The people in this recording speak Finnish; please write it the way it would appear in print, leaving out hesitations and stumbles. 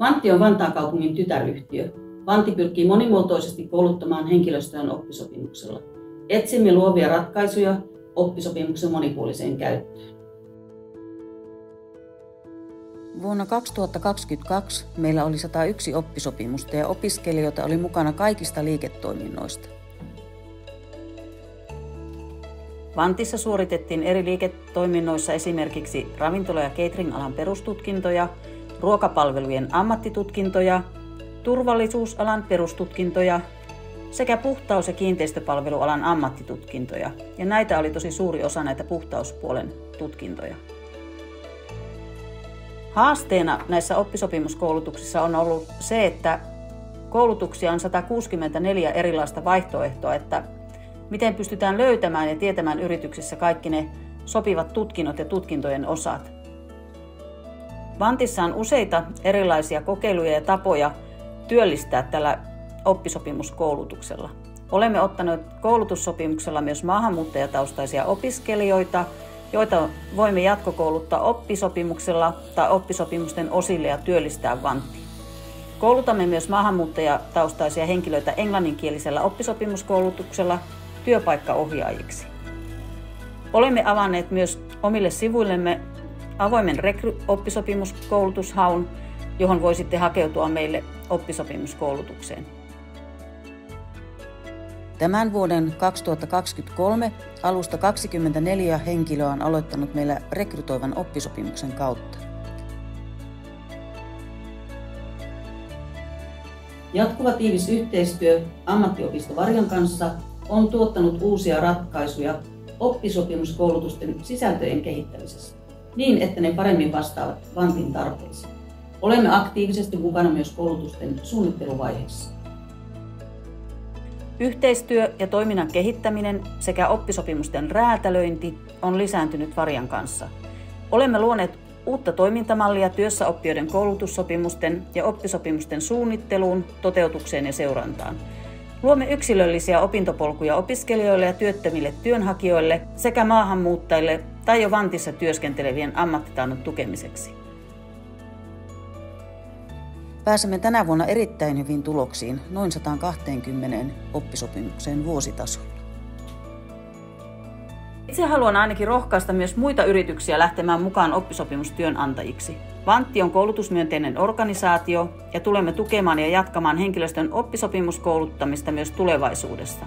Vantti on Vantaan kaupungin tytäryhtiö. Vantti pyrkii monimuotoisesti kouluttamaan henkilöstöään oppisopimuksella. Etsimme luovia ratkaisuja oppisopimuksen monipuoliseen käyttöön. Vuonna 2022 meillä oli 101 oppisopimusta ja opiskelijoita oli mukana kaikista liiketoiminnoista. Vantissa suoritettiin eri liiketoiminnoissa esimerkiksi ravintola- ja catering-alan perustutkintoja, ruokapalvelujen ammattitutkintoja, turvallisuusalan perustutkintoja sekä puhtaus- ja kiinteistöpalvelualan ammattitutkintoja. Ja näitä oli tosi suuri osa näitä puhtauspuolen tutkintoja. Haasteena näissä oppisopimuskoulutuksissa on ollut se, että koulutuksia on 164 erilaista vaihtoehtoa, että miten pystytään löytämään ja tietämään yrityksissä kaikki ne sopivat tutkinnot ja tutkintojen osat. Vantissa on useita erilaisia kokeiluja ja tapoja työllistää tällä oppisopimuskoulutuksella. Olemme ottaneet koulutussopimuksella myös maahanmuuttajataustaisia opiskelijoita, joita voimme jatkokouluttaa oppisopimuksella tai oppisopimusten osille ja työllistää Vanttiin. Koulutamme myös maahanmuuttajataustaisia henkilöitä englanninkielisellä oppisopimuskoulutuksella työpaikkaohjaajiksi. Olemme avanneet myös omille sivuillemme avoimen oppisopimuskoulutushaun, johon voisitte hakeutua meille oppisopimuskoulutukseen. Tämän vuoden 2023 alusta 24 henkilöä on aloittanut meillä rekrytoivan oppisopimuksen kautta. Jatkuva tiivis yhteistyö ammattiopisto Varjan kanssa on tuottanut uusia ratkaisuja oppisopimuskoulutusten sisältöjen kehittämisessä niin, että ne paremmin vastaavat Vantin tarpeisiin. Olemme aktiivisesti mukana myös koulutusten suunnitteluvaiheessa. Yhteistyö ja toiminnan kehittäminen sekä oppisopimusten räätälöinti on lisääntynyt Varjan kanssa. Olemme luoneet uutta toimintamallia työssäoppijoiden koulutussopimusten ja oppisopimusten suunnitteluun, toteutukseen ja seurantaan. Luomme yksilöllisiä opintopolkuja opiskelijoille ja työttömille työnhakijoille sekä maahanmuuttajille tai jo Vantissa työskentelevien ammattitaidon tukemiseksi. Pääsemme tänä vuonna erittäin hyvin tuloksiin, noin 120 oppisopimukseen vuositasolla. Itse haluan ainakin rohkaista myös muita yrityksiä lähtemään mukaan oppisopimustyönantajiksi. Vantti on koulutusmyönteinen organisaatio ja tulemme tukemaan ja jatkamaan henkilöstön oppisopimuskouluttamista myös tulevaisuudessa.